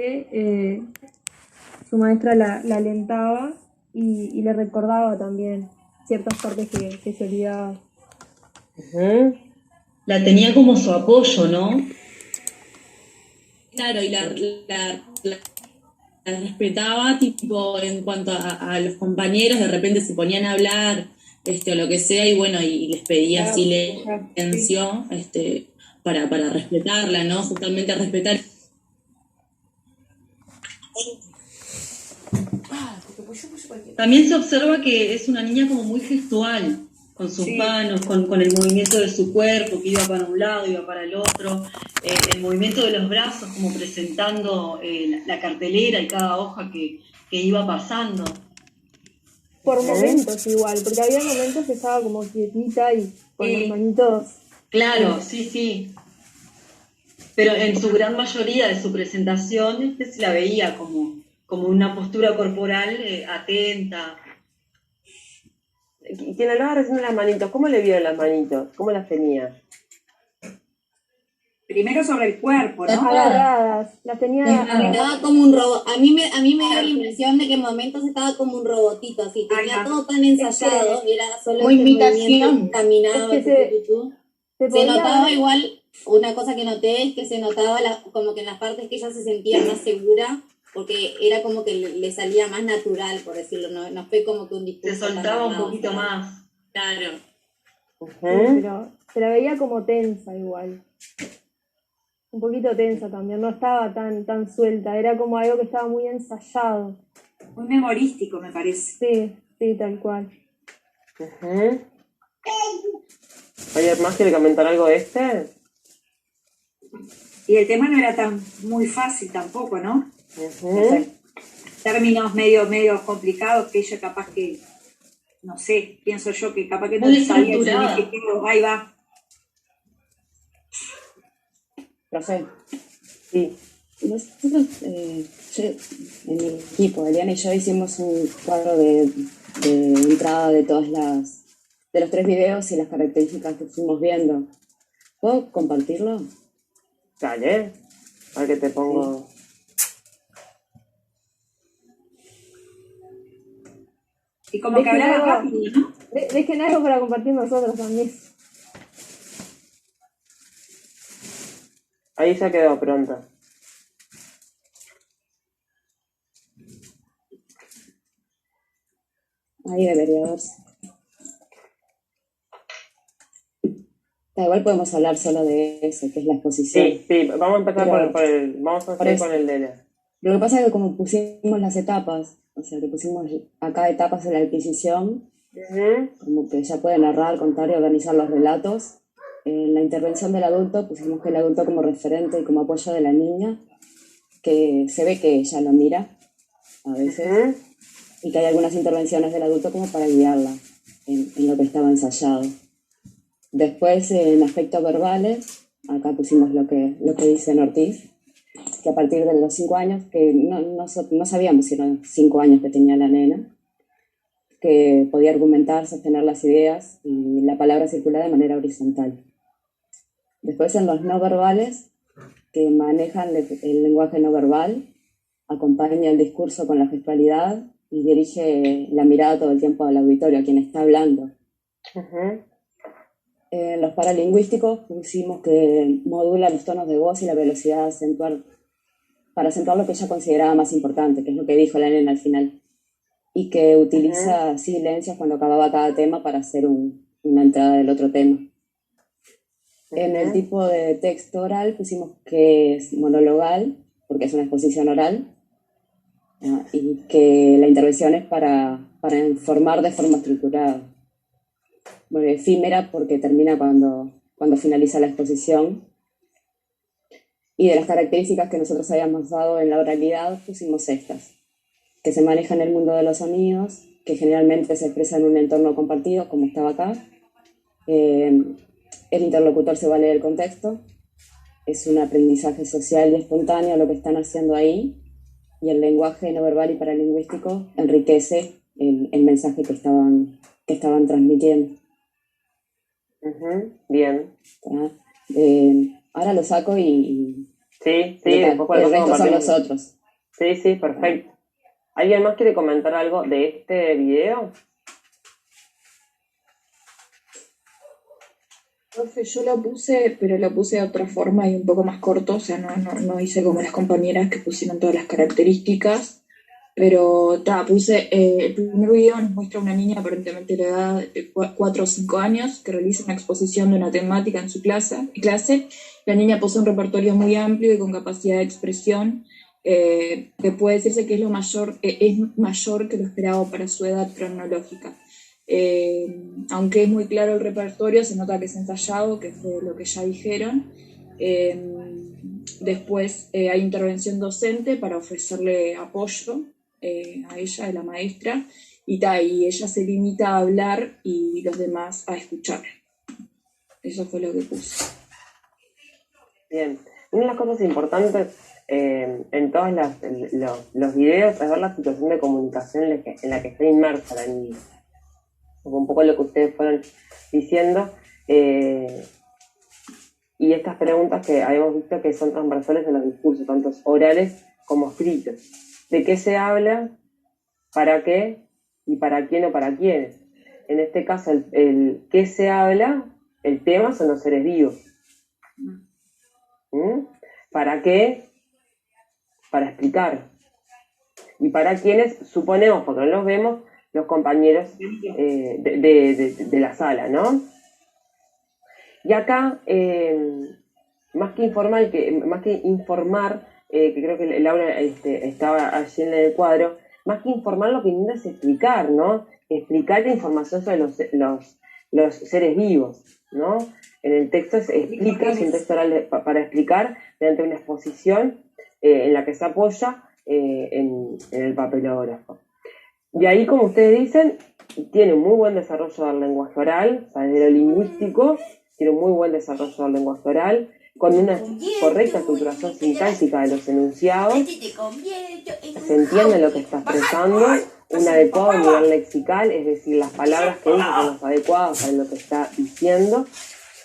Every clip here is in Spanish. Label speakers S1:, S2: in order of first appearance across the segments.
S1: eh, su maestra la alentaba y le recordaba también ciertas partes que se olvidaba.
S2: Ujú. La tenía como su apoyo, ¿no?
S3: Claro, y la respetaba, tipo, en cuanto a los compañeros, de repente se ponían a hablar, o lo que sea, y bueno, y les pedía
S1: Ah, sí.
S3: silencio, para respetarla, ¿no? Justamente respetar.
S2: También se observa que es una niña como muy gestual, con sus
S4: Sí,
S2: manos, con el movimiento de su cuerpo, que iba para un lado, iba para el otro, el movimiento de los brazos, como presentando la cartelera y cada hoja que iba pasando.
S1: Por
S2: Ujú.
S1: momentos igual, porque había momentos que estaba como quietita y con las
S4: sí.
S1: manitos.
S2: Claro,
S1: Sí.
S2: sí, sí. Pero en su gran mayoría de su presentación se la veía como una postura corporal atenta.
S5: Quien hablaba recién de las manitos, ¿cómo le vieron las manitos? ¿Cómo las tenía?
S4: Primero sobre el cuerpo, ¿no?
S1: Agarradas, las tenía agarradas.
S6: Estaba como un robot. A mí me dio la impresión de que en momentos estaba como un robotito, así. Tenía
S4: Ajá.
S6: todo tan ensayado, era solo
S3: Como
S6: este movimiento,
S3: imitación.
S1: Es
S6: caminaba,
S1: que
S6: tu, tu, tu, tu.
S1: se
S6: Se
S1: podía
S6: notaba
S1: ver.
S6: igual, una cosa que noté es que se notaba como que en las partes que ella se sentía más segura, porque era como que le salía más natural, por decirlo, no fue como que un
S2: Se
S6: discurso tan
S2: soltaba un
S6: armado,
S2: poquito
S6: ¿sabes?
S2: más.
S3: Claro.
S1: Sí,
S5: Ujú.
S1: pero se la veía como tensa igual. Un poquito tensa también, no estaba tan suelta, era como algo que estaba muy ensayado.
S4: Muy memorístico, me parece.
S1: Sí, sí, tal cual.
S5: Ujú. ¿Alguien más quiere comentar algo de este?
S4: Y el tema no era tan muy fácil tampoco, ¿no? No
S5: Ujú.
S4: sé, términos medio complicados que ella capaz que, no sé, pienso yo que capaz que no
S2: Muy
S4: sabía el
S2: estructurada.
S4: significado. Ahí va.
S7: Profe,
S5: Sí.
S7: nosotros, en mi equipo, Eliana y yo hicimos un cuadro de entrada de los tres videos y las características que fuimos viendo. ¿Puedo compartirlo?
S5: Dale. A ver que te pongo.
S4: Y como que
S1: Dejen
S4: hablaba
S1: algo,
S4: rápido, ¿no?
S1: dejen algo para compartir nosotros también.
S5: Ahí ya quedó pronto.
S7: Ahí debería verse. Igual podemos hablar solo de eso, que es la exposición.
S5: Sí, vamos a empezar
S7: Pero
S5: vamos a
S7: por
S5: hacer
S7: eso,
S5: con el de
S7: lo que pasa es que como pusimos las etapas, o sea, que pusimos acá etapas de la adquisición,
S5: Ujú.
S7: como que ella puede narrar, contar y organizar los relatos. En la intervención del adulto pusimos que el adulto como referente y como apoyo de la niña, que se ve que ella lo mira a veces,
S5: Ujú.
S7: y que hay algunas intervenciones del adulto como para guiarla en lo que estaba ensayado. Después, en aspectos verbales, acá pusimos lo que dice Ortiz, que a partir de los 5 años, que no sabíamos si eran 5 años que tenía la nena, que podía argumentar, sostener las ideas y la palabra circular de manera horizontal. Después en los no verbales, que manejan el lenguaje no verbal, acompaña el discurso con la gestualidad y dirige la mirada todo el tiempo al auditorio, a quien está hablando.
S5: Ujú.
S7: En los paralingüísticos pusimos que modula los tonos de voz y la velocidad de acentuar, para acentuar lo que ella consideraba más importante, que es lo que dijo la nena al final, y que
S5: Ujú.
S7: utiliza silencios cuando acababa cada tema para hacer una entrada del otro tema. En el
S5: Ujú.
S7: tipo de texto oral pusimos que es monologal, porque es una exposición oral, y que la intervención es para informar de forma estructurada. Bueno, efímera porque termina cuando finaliza la exposición. Y de las características que nosotros habíamos dado en la oralidad pusimos estas, que se maneja en el mundo de los sonidos, que generalmente se expresa en un entorno compartido, como estaba acá. El interlocutor se vale del contexto, es un aprendizaje social y espontáneo lo que están haciendo ahí, y el lenguaje no verbal y paralingüístico enriquece el mensaje que estaban transmitiendo.
S5: Ujú. Bien.
S7: Ahora lo saco y
S5: Sí,
S7: El
S5: después cualquier cosa
S7: resto son los
S5: compartimos.
S7: otros.
S5: Sí, perfecto. ¿Alguien más quiere comentar algo de este video?
S8: Profe, yo lo puse, pero lo puse de otra forma y un poco más corto, o sea, no hice como las compañeras que pusieron todas las características, pero puse, el primer video nos muestra una niña aparentemente de la edad de 4 o 5 años que realiza una exposición de una temática en su clase. La niña posee un repertorio muy amplio y con capacidad de expresión, que puede decirse que es mayor que lo esperado para su edad cronológica. Aunque es muy claro el repertorio, se nota que es ensayado, que fue lo que ya dijeron. Después hay intervención docente para ofrecerle apoyo a ella, a la maestra, y ella se limita a hablar y los demás a escuchar. Eso fue lo que puse.
S5: Bien. Una de las cosas importantes en todos los videos es ver la situación de comunicación en la que está inmersa la niña. Un poco lo que ustedes fueron diciendo, y estas preguntas que habíamos visto que son transversales en los discursos, tanto orales como escritos. ¿De qué se habla? ¿Para qué? ¿Y para quién o para quiénes? En este caso, el qué se habla, el tema son los seres vivos. ¿Para qué? Para explicar. ¿Y para quiénes? Suponemos, porque no los vemos, los compañeros de la sala, ¿no? Y acá, más que informar, que creo que Laura estaba allí en el cuadro, más que informar lo que intenta es explicar, ¿no? Explicar la información sobre los seres vivos, ¿no? En el texto se explica, es un texto oral para explicar mediante una exposición en la que se apoya en el papelógrafo. De ahí, como ustedes dicen, tiene un muy buen desarrollo del lenguaje oral, o sea, desde lo lingüístico, tiene un muy buen desarrollo del lenguaje oral, con una correcta estructuración sintáctica de los enunciados, se entiende lo que está expresando, un adecuado nivel lexical, es decir, las palabras que usa son las adecuadas a lo que está diciendo,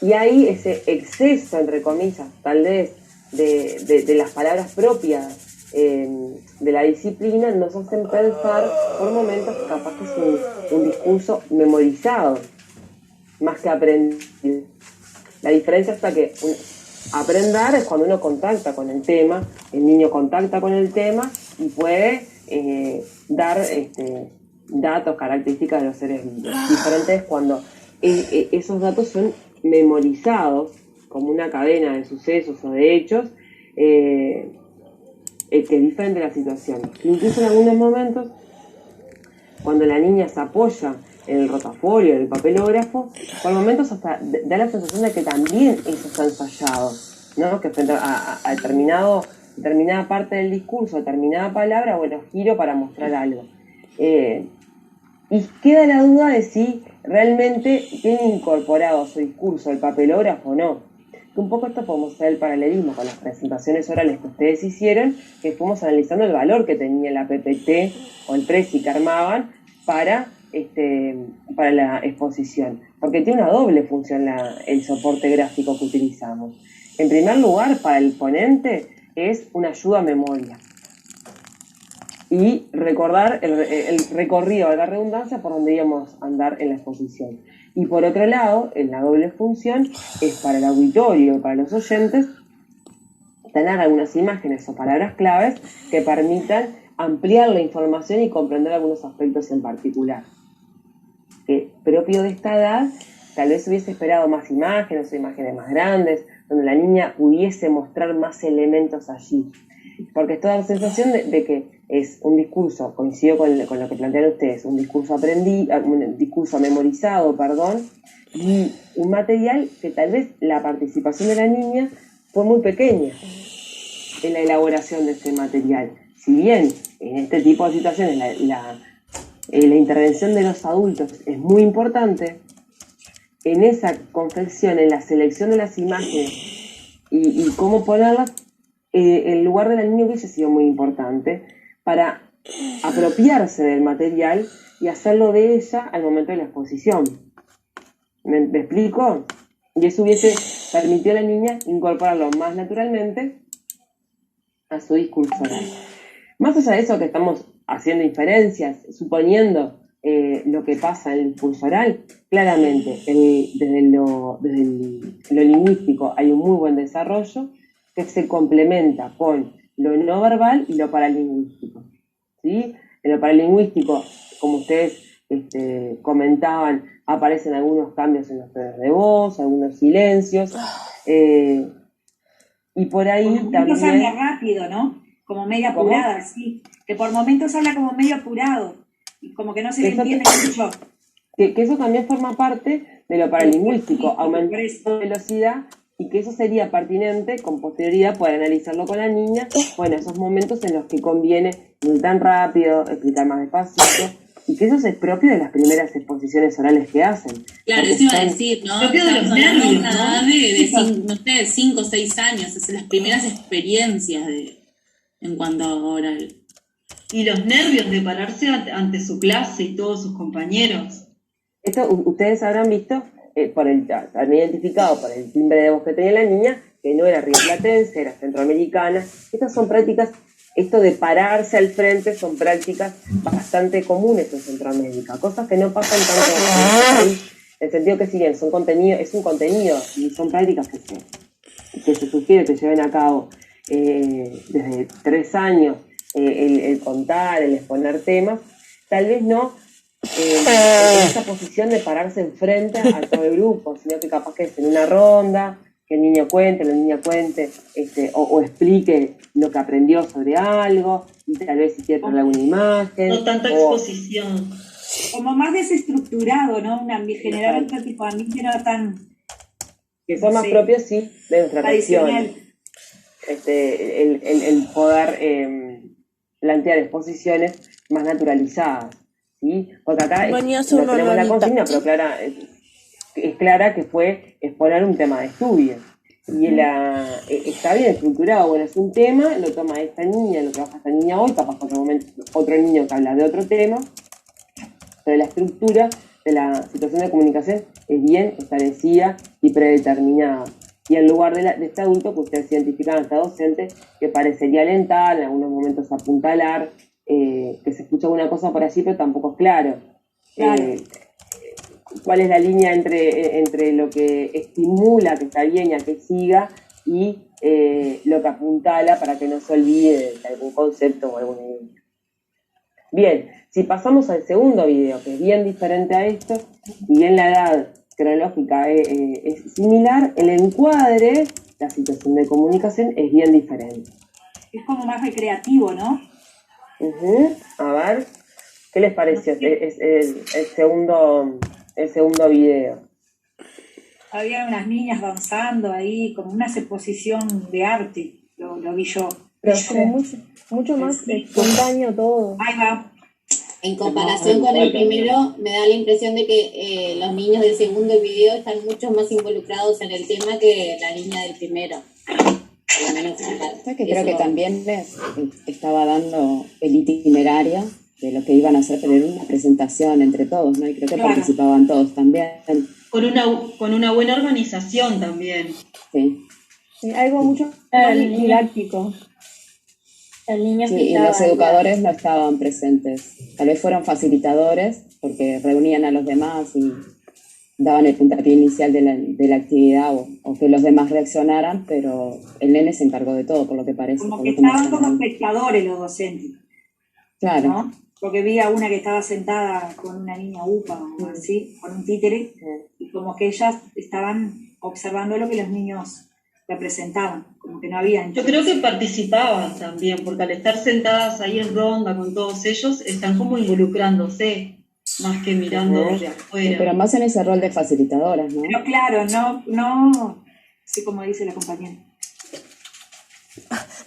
S5: y ahí ese exceso, entre comillas, tal vez, de las palabras propias de la disciplina nos hacen pensar por momentos que capaz que es un discurso memorizado más que aprendido. La diferencia está que aprender es cuando uno contacta con el tema, el niño contacta con el tema y puede dar datos, características de los seres vivos. Diferente es cuando esos datos son memorizados como una cadena de sucesos o de hechos que diferente la situación. Incluso en algunos momentos, cuando la niña se apoya en el rotafolio, en el papelógrafo, por momentos hasta da la sensación de que también eso está ensayado, ¿no? Que frente a determinada parte del discurso, determinada palabra, bueno, giro para mostrar algo. Y queda la duda de si realmente tiene incorporado a su discurso el papelógrafo o no. Un poco esto podemos hacer el paralelismo con las presentaciones orales que ustedes hicieron, que fuimos analizando el valor que tenía la PPT o el PRESI que armaban para la exposición, porque tiene una doble función el soporte gráfico que utilizamos. En primer lugar, para el ponente es una ayuda a memoria y recordar el recorrido de la redundancia por donde íbamos a andar en la exposición. Y por otro lado, en la doble función, es para el auditorio, para los oyentes, tener algunas imágenes o palabras claves que permitan ampliar la información y comprender algunos aspectos en particular. Que propio de esta edad, tal vez hubiese esperado más imágenes o imágenes más grandes, donde la niña pudiese mostrar más elementos allí. Porque es toda la sensación de que es un discurso, coincido con lo que plantean ustedes, un discurso memorizado, y un material que tal vez la participación de la niña fue muy pequeña en la elaboración de ese material. Si bien en este tipo de situaciones la intervención de los adultos es muy importante, en esa confección, en la selección de las imágenes y cómo ponerlas, el lugar de la niña hubiese sido muy importante para apropiarse del material y hacerlo de ella al momento de la exposición. ¿Me explico? Y eso hubiese permitido a la niña incorporarlo más naturalmente su discurso oral. Más allá de eso que estamos haciendo inferencias, suponiendo lo que pasa en el discurso oral, claramente desde lo lingüístico hay un muy buen desarrollo que se complementa con lo no verbal y lo paralingüístico, ¿sí? En lo paralingüístico, como ustedes comentaban, aparecen algunos cambios en los tonos de voz, algunos silencios, y por ahí
S4: por momentos
S5: también...
S4: habla rápido, ¿no? Como medio
S5: ¿Cómo?
S4: apurada, sí. Que por momentos habla como medio apurado. Y como que no se le
S5: Eso-
S4: entiende mucho.
S5: que eso también forma parte de lo paralingüístico, aumentar
S4: Por eso.
S5: la velocidad, y que eso sería pertinente con posterioridad poder analizarlo con la niña, bueno, esos momentos en los que conviene no ir tan rápido, explicar más despacito, y que eso es propio de las primeras exposiciones orales que hacen.
S3: Claro,
S5: Porque
S3: eso iba a
S5: son-
S3: decir, ¿no?
S2: Propio de los
S3: Estamos hablando de
S2: nervios,
S3: una
S2: ¿no?
S3: edad de 5 o 6 años, es las primeras experiencias en cuanto a oral.
S2: Y los nervios de pararse ante su clase y todos sus compañeros.
S5: Esto ustedes habrán visto, han identificado por el timbre de voz que tenía la niña, que no era rioplatense, era centroamericana. Estas son prácticas, esto de pararse al frente son prácticas bastante comunes en Centroamérica, cosas que no pasan tanto en nuestro país, en el sentido que si bien son contenido, es un contenido y son prácticas que se sugiere que lleven a cabo desde 3 años, el contar, el exponer temas, tal vez no en esa posición de pararse enfrente a todo el grupo, sino que capaz que es en una ronda, que el niño cuente, la niña cuente, o explique lo que aprendió sobre algo, y tal vez si quiere poner alguna imagen.
S2: No tanta
S5: o-
S2: exposición.
S4: Como más desestructurado, ¿no? Generar otro tipo de ambiente no tan
S5: que son
S4: no
S5: más
S4: sé,
S5: propios, sí, de nuestra región.
S4: tradicional.
S5: El poder plantear exposiciones más naturalizadas, ¿sí? Porque acá
S9: Venía a
S5: no
S9: hacer una
S5: tenemos la
S9: nonita.
S5: consigna, pero es clara que fue exponer un tema de estudio. Y está bien estructurado, bueno, es un tema, lo toma esta niña, lo trabaja esta niña hoy, capaz otro momento otro niño que habla de otro tema, pero la estructura de la situación de comunicación es bien establecida y predeterminada. Y en lugar de este adulto que ustedes identifican, este docente, que parecería alentar, en algunos momentos apuntalar, que se escucha alguna cosa por allí, pero tampoco es claro.
S4: Claro.
S5: ¿Cuál es la línea entre lo que estimula que está bien y a que siga y lo que apuntala para que no se olvide de algún concepto o alguna idea? Bien, si pasamos al segundo video, que es bien diferente a esto, y bien la edad cronológica es similar, el encuadre, la situación de comunicación es bien diferente.
S4: Es como más recreativo, ¿no?
S5: A ver, ¿qué les pareció? Es el segundo video.
S4: Había unas niñas danzando ahí, como una exposición de arte, lo vi yo.
S1: Pero es como mucho más espontáneo todo.
S4: Ahí va.
S6: En comparación con el primero, me da la impresión de que los niños del segundo video están mucho más involucrados en el tema que la niña del primero. Por lo menos
S7: que creo que también estaba dando el itinerario de lo que iban a hacer, pero era una presentación entre todos, ¿no? Y creo que participaban todos también.
S2: Con una buena organización también.
S7: Sí.
S1: Sí, algo mucho más didáctico.
S6: El niño
S7: sí, y los educadores no estaban presentes. Tal vez fueron facilitadores porque reunían a los demás y daban el puntapié inicial de la actividad o que los demás reaccionaran, pero el nene se encargó de todo, por lo que parece.
S4: Como que estaban como espectadores los docentes.
S7: Claro.
S4: ¿No? Porque vi a una que estaba sentada con una niña upa o así, con un títere, y como que ellas estaban observando lo que los niños representaban, como que no había.
S2: Yo creo que participaban también, porque al estar sentadas ahí en ronda con todos ellos, están como involucrándose, más que mirando desde afuera.
S7: Pero más en ese rol de facilitadoras, ¿no?
S4: Pero claro, no, así como dice la compañera.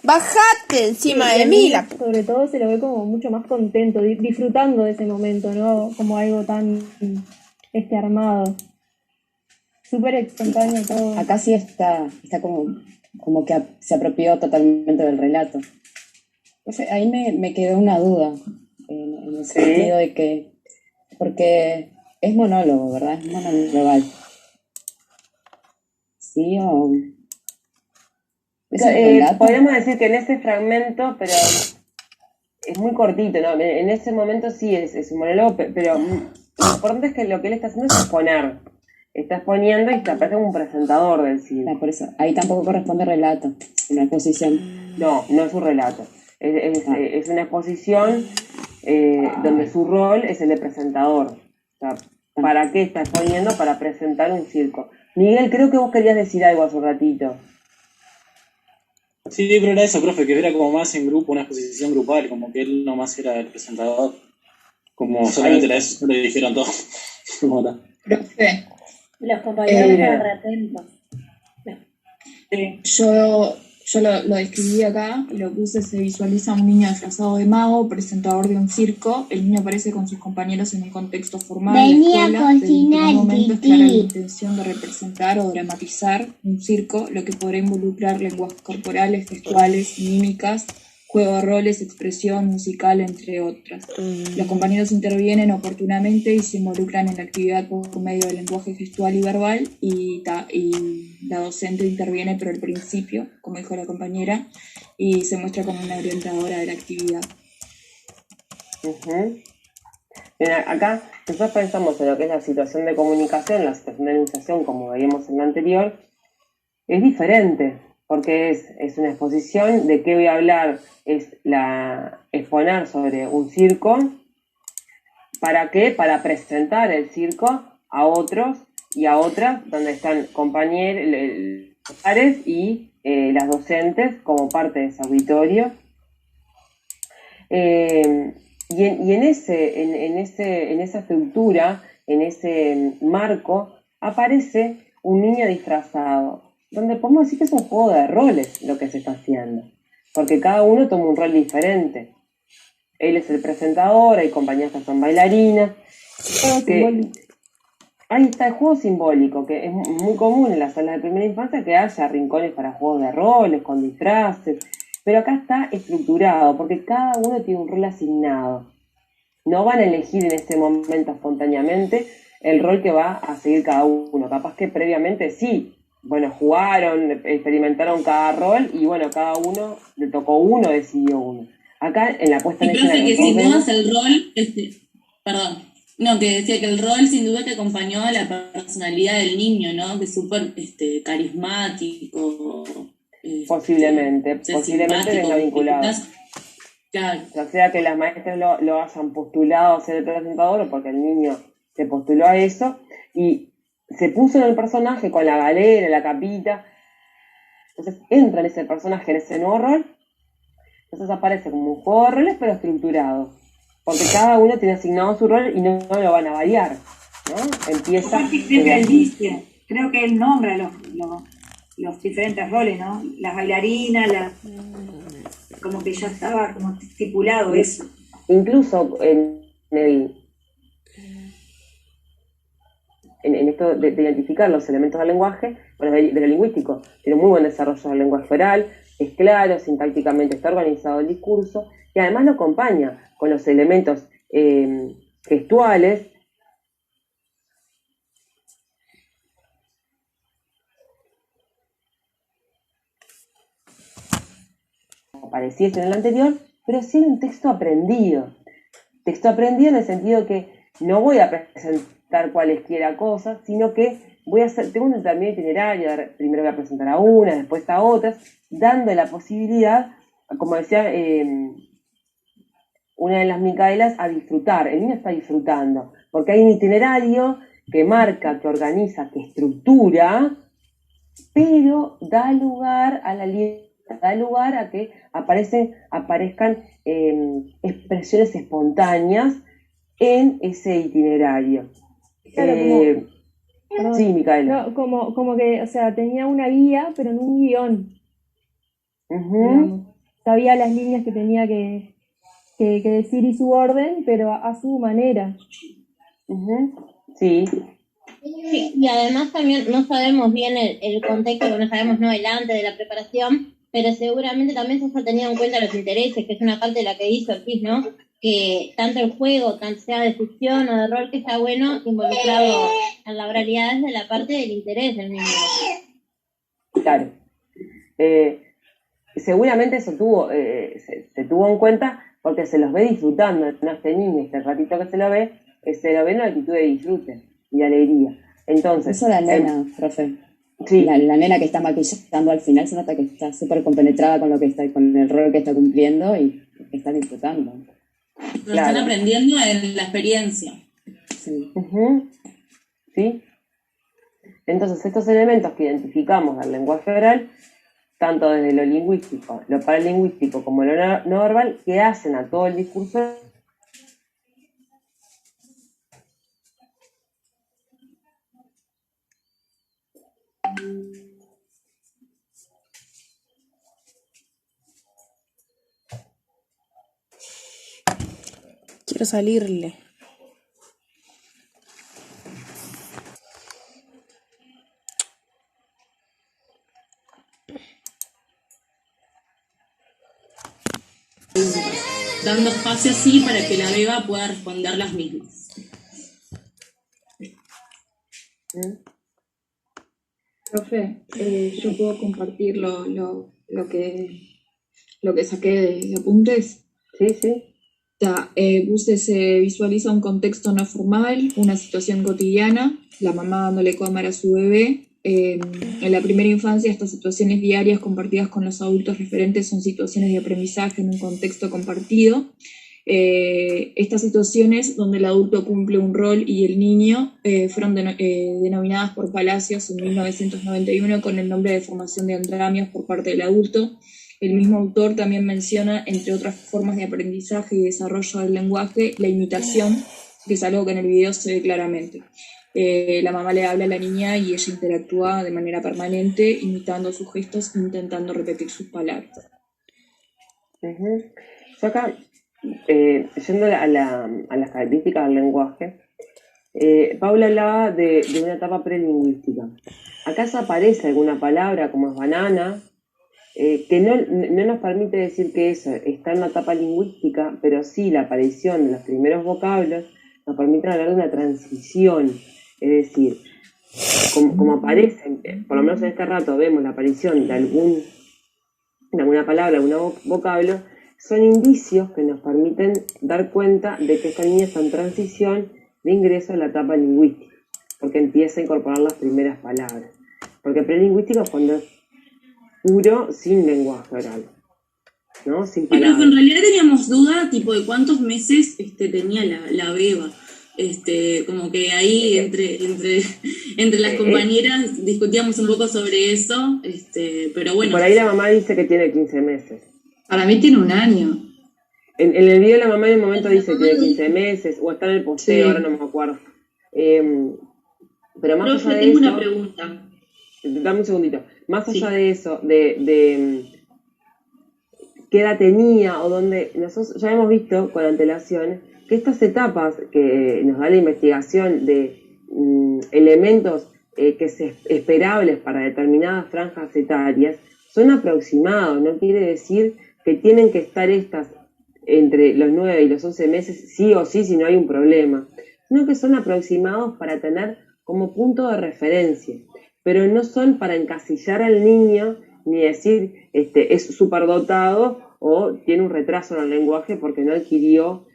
S9: Bajate encima de mí.
S1: Sobre todo se lo ve como mucho más contento, disfrutando de ese momento, ¿no? Como algo tan armado. Súper espontáneo todo.
S7: Acá sí está como que se apropió totalmente del relato. Entonces, ahí me quedó una duda, en el sentido de que, porque es monólogo, ¿verdad? Es monologal. ¿Sí o...? ¿Es un relato?
S5: Podríamos decir que en ese fragmento, pero es muy cortito, ¿no? En ese momento sí es un monólogo, pero lo importante es que lo que él está haciendo es exponer. Está exponiendo y te aparece como un presentador del cine.
S7: Por eso, ahí tampoco corresponde relato, una exposición.
S5: No, no es un relato. Es una exposición donde su rol es el de presentador. O sea, ¿para qué está exponiendo? Para presentar un circo. Miguel, creo que vos querías decir algo hace un ratito.
S10: Sí, pero era eso, profe, que era como más en grupo, una exposición grupal, como que él nomás era el presentador. Como solamente era eso, le dijeron todo.
S8: Profe,
S4: Los compañeros estaban re atentos.
S8: yo lo describí acá y lo puse: se visualiza un niño disfrazado de mago, presentador de un circo. El niño aparece con sus compañeros en un contexto formal.
S9: Venía a cocinar,
S8: Desde el primer momento es
S9: Titi.
S8: clara la intención de representar o dramatizar un circo, lo que podrá involucrar lenguajes corporales, gestuales, mímicas, juego de roles, expresión musical, entre otras. Los compañeros intervienen oportunamente y se involucran en la actividad por medio del lenguaje gestual y verbal, y la docente interviene pero al principio, como dijo la compañera, y se muestra como una orientadora de la actividad.
S5: Uh-huh. Mira, acá nosotros pensamos en lo que es la situación de comunicación, la situación de enunciación, como veíamos en la anterior, es diferente, porque es una exposición. ¿De qué voy a hablar? Es exponer sobre un circo. ¿Para qué? Para presentar el circo a otros y a otras, donde están compañeros, los pares y las docentes como parte de ese auditorio. Y en esa estructura, en ese marco, aparece un niño disfrazado, donde podemos decir que es un juego de roles lo que se está haciendo, porque cada uno toma un rol diferente. Él es el presentador, hay compañeras que son bailarinas. Ahí está el juego simbólico, que es muy común en las salas de primera infancia que haya rincones para juegos de roles, con disfraces, pero acá está estructurado, porque cada uno tiene un rol asignado. No van a elegir en ese momento espontáneamente el rol que va a seguir cada uno. Capaz que previamente sí, bueno, jugaron, experimentaron cada rol y bueno, cada uno le tocó uno, decidió uno. Acá en la puesta en escena
S3: que sin duda el rol, no, que decía que el rol sin duda que acompañó a la personalidad del niño, ¿no? Que es súper carismático.
S5: Posiblemente venga vinculado.
S3: Claro.
S5: Ya sea que las maestras lo hayan postulado a ser el presentador o porque el niño se postuló a eso y se puso en el personaje con la galera, la capita. Entonces entra en ese personaje, en ese nuevo rol. Entonces aparece como un juego de roles, pero estructurado. Porque cada uno tiene asignado su rol y no lo van a variar, ¿no? Empieza...
S4: Creo que él nombra los diferentes roles, ¿no? Las bailarinas, como que ya estaba como estipulado eso.
S5: Incluso en esto de identificar los elementos del lenguaje, bueno, de lo lingüístico, tiene muy buen desarrollo del lenguaje oral, es claro, sintácticamente está organizado el discurso, y además lo acompaña con los elementos gestuales. Como pareciese en el anterior, pero sí un texto aprendido. Texto aprendido en el sentido que no voy a presentar cualesquiera cosas, sino que tengo un determinado itinerario, primero voy a presentar a una, después a otras, dando la posibilidad, como decía una de las Micaelas, a disfrutar. El niño está disfrutando, porque hay un itinerario que marca, que organiza, que estructura, pero da lugar a la libertad, da lugar a que aparezcan expresiones espontáneas en ese itinerario.
S1: Claro,
S5: sí, Micaela.
S1: No, como que, o sea, tenía una guía, pero no un guión.
S5: Uh-huh.
S1: Sabía las líneas que tenía que decir y su orden, pero a su manera.
S5: Uh-huh. Sí.
S6: Sí, y además también no sabemos bien el contexto, no sabemos el antes de la preparación, pero seguramente también se ha tenido en cuenta los intereses, que es una parte de la que dice Ortiz, ¿no? Que tanto el juego, tanto sea de ficción o de rol, que está bueno involucrado en la oralidad desde la parte del interés del niño.
S5: Claro. seguramente eso se tuvo en cuenta porque se los ve disfrutando, ¿no? Este niño, este ratito que se lo ve en una actitud de disfrute y de alegría. Entonces,
S7: Eso la nena, profe.
S5: sí.
S7: La nena que está maquillando al final se nota que está súper compenetrada con con el rol que está cumpliendo y que está disfrutando.
S3: Lo están aprendiendo en la experiencia.
S7: Sí.
S5: ¿Sí? Entonces, estos elementos que identificamos del lenguaje oral, tanto desde lo lingüístico, lo paralingüístico como lo no verbal, que hacen a todo el discurso.
S9: Quiero salirle.
S3: Dando espacio así para que la beba pueda responder las mismas.
S8: Profe, yo puedo compartir lo que saqué de apuntes.
S5: Sí.
S8: Puse, se visualiza un contexto no formal, una situación cotidiana, la mamá dándole comer a su bebé. En la primera infancia, estas situaciones diarias compartidas con los adultos referentes son situaciones de aprendizaje en un contexto compartido. Estas situaciones donde el adulto cumple un rol y el niño fueron denominadas por Palacios en 1991 con el nombre de formación de andamios por parte del adulto. El mismo autor también menciona, entre otras formas de aprendizaje y desarrollo del lenguaje, la imitación, que es algo que en el video se ve claramente. La mamá le habla a la niña y ella interactúa de manera permanente, imitando sus gestos, intentando repetir sus palabras.
S5: Yo acá, yendo a las características del lenguaje, Paula hablaba de una etapa prelingüística. Acá se aparece alguna palabra como es banana, que no nos permite decir que eso está en una etapa lingüística, pero sí la aparición de los primeros vocablos nos permite hablar de una transición. Es decir, como aparecen, por lo menos en este rato vemos la aparición de alguna palabra, algún vocablo, son indicios que nos permiten dar cuenta de que esta niña está en transición de ingreso a la etapa lingüística, porque empieza a incorporar las primeras palabras. Porque prelingüístico es cuando es puro, sin lenguaje oral, ¿no? Sin palabras.
S3: Pero en realidad teníamos duda tipo de cuántos meses tenía la beba. Como que ahí entre las compañeras discutíamos un poco sobre eso, pero bueno.
S5: Por ahí la mamá dice que tiene 15 meses.
S2: Para mí tiene un año.
S5: En el video la mamá en el momento dice que tiene 15 meses, o está en el posteo,
S2: Sí.
S5: ahora no me acuerdo. Pero más
S2: Profe,
S5: allá de
S2: tengo
S5: eso,
S2: una pregunta.
S5: dame un segundito. Más allá
S2: Sí.
S5: de eso, de qué edad tenía o dónde, nosotros ya hemos visto con antelación que estas etapas que nos da la investigación de elementos que se esperables para determinadas franjas etarias son aproximados, no quiere decir que tienen que estar estas entre los 9 y los 11 meses sí o sí si no hay un problema, sino que son aproximados para tener como punto de referencia, pero no son para encasillar al niño ni decir es superdotado o tiene un retraso en el lenguaje porque no adquirió,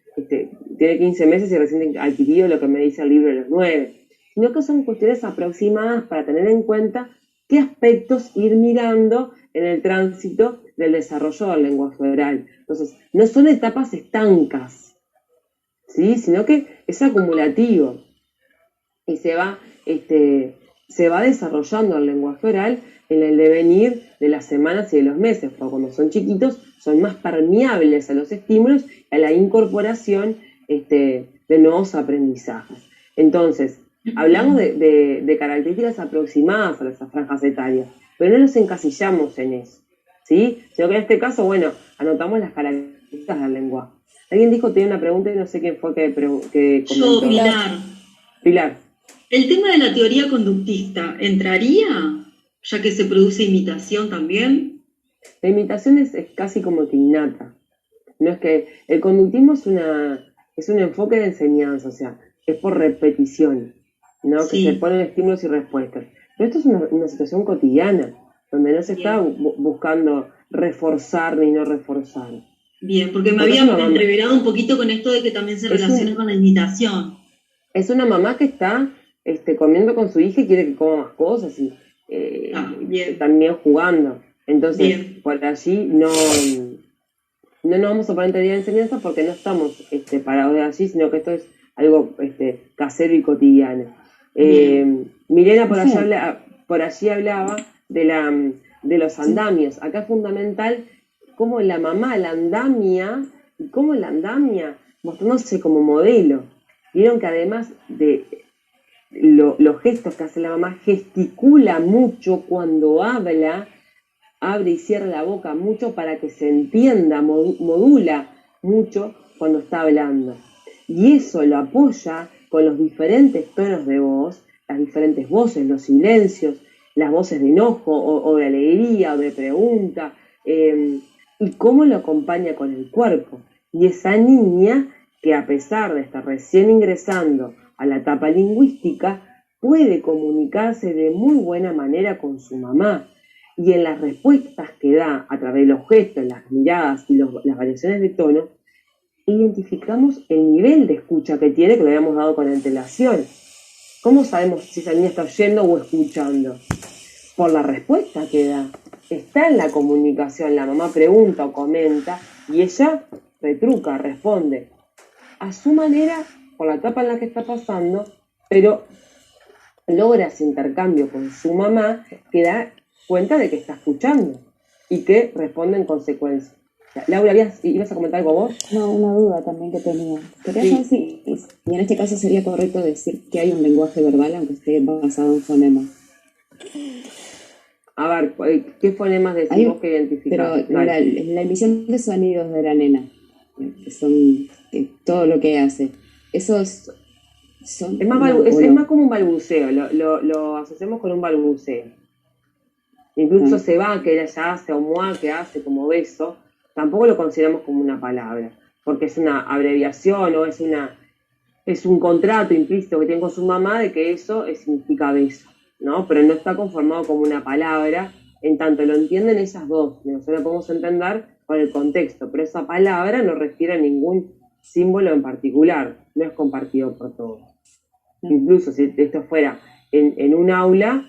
S5: tiene 15 meses y recién adquirió lo que me dice el libro de los 9, sino que son cuestiones aproximadas para tener en cuenta qué aspectos ir mirando en el tránsito del desarrollo del lenguaje oral. Entonces, no son etapas estancas, ¿sí? Sino que es acumulativo y se va desarrollando el lenguaje oral en el devenir de las semanas y de los meses, porque cuando son chiquitos son más permeables a los estímulos y a la incorporación de nuevos aprendizajes. Entonces, hablamos de características aproximadas a esas franjas etarias, pero no nos encasillamos en eso, ¿sí? Sino que en este caso, bueno, anotamos las características del lenguaje. Alguien dijo, tenía una pregunta y no sé quién fue que comentó.
S2: Yo, Pilar.
S5: Pilar.
S2: ¿El tema de la teoría conductista entraría, ya que se produce imitación también?
S5: La imitación es casi como que innata. No es que el conductismo es un enfoque de enseñanza, o sea, es por repetición, ¿no?
S2: Sí.
S5: Que se ponen estímulos y respuestas. Pero esto es una situación cotidiana, donde no se está buscando reforzar ni no reforzar.
S2: Bien, porque me
S5: Porque
S2: había
S5: es una mamá,
S2: entreverado un poquito con esto de que también se
S5: es
S2: relaciona
S5: un-
S2: con la imitación.
S5: es una mamá que está comiendo con su hija y quiere que coma más cosas y
S2: Bien,
S5: también jugando. Entonces,
S2: bien,
S5: por allí no nos vamos a poner en teoría de enseñanza porque no estamos parados de allí, sino que esto es algo casero y cotidiano.
S2: bien,
S5: Milena por allí,
S7: Sí,
S5: por allí hablaba de los andamios. Acá es fundamental cómo la mamá la andamia y cómo la andamia mostrándose como modelo. Vieron que además de los gestos que hace la mamá, gesticula mucho cuando habla, abre y cierra la boca mucho para que se entienda, modula mucho cuando está hablando. Y eso lo apoya con los diferentes tonos de voz, las diferentes voces, los silencios, las voces de enojo o de alegría o de pregunta, y cómo lo acompaña con el cuerpo. Y esa niña que a pesar de estar recién ingresando a la etapa lingüística, puede comunicarse de muy buena manera con su mamá. Y en las respuestas que da a través de los gestos, las miradas y las variaciones de tono, identificamos el nivel de escucha que tiene, que lo habíamos dado con antelación. ¿Cómo sabemos si esa niña está oyendo o escuchando? Por la respuesta que da. Está en la comunicación, la mamá pregunta o comenta y ella retruca, responde a su manera, por la etapa en la que está pasando, pero logra ese intercambio con su mamá que da cuenta de que está escuchando y que responde en consecuencia. Laura, ¿ibas a comentar algo vos?
S7: no, una duda también que tenía. Quería
S5: Sí.
S7: saber si en este caso sería correcto decir que hay un lenguaje verbal, aunque esté basado en fonemas.
S5: A ver, ¿qué fonemas decís
S7: Hay,
S5: vos que identificás?
S7: pero la emisión de sonidos de la nena, que son todo lo que hace, esos son,
S5: Es más, es más como un balbuceo, lo asociamos con un balbuceo. Incluso se va, que ella hace, o mua, que hace como beso, tampoco lo consideramos como una palabra, porque es una abreviación o es un contrato implícito que tiene con su mamá de que eso significa beso, ¿no? Pero no está conformado como una palabra, en tanto lo entienden esas dos, nosotros lo podemos entender con el contexto, pero esa palabra no refiere a ningún símbolo en particular, no es compartido por todos. Incluso si esto fuera en un aula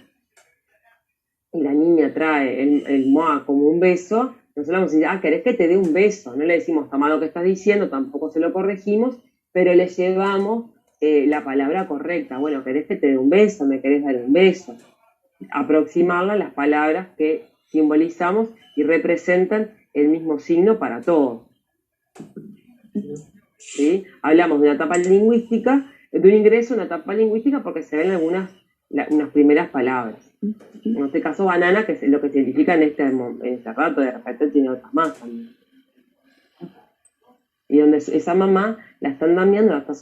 S5: y la niña trae el moa como un beso, nosotros vamos a decir, ¿querés que te dé un beso? No le decimos, toma lo que estás diciendo, tampoco se lo corregimos, pero le llevamos la palabra correcta. Bueno, ¿querés que te dé un beso? ¿Me querés dar un beso? Aproximarla a las palabras que simbolizamos y representan el mismo signo para todos. ¿Sí? Hablamos de una etapa lingüística, de un ingreso a una etapa lingüística porque se ven unas primeras palabras. En este caso, banana, que es lo que se identifica en este rato, de repente tiene otras más también. Y donde esa mamá la están damiando, la está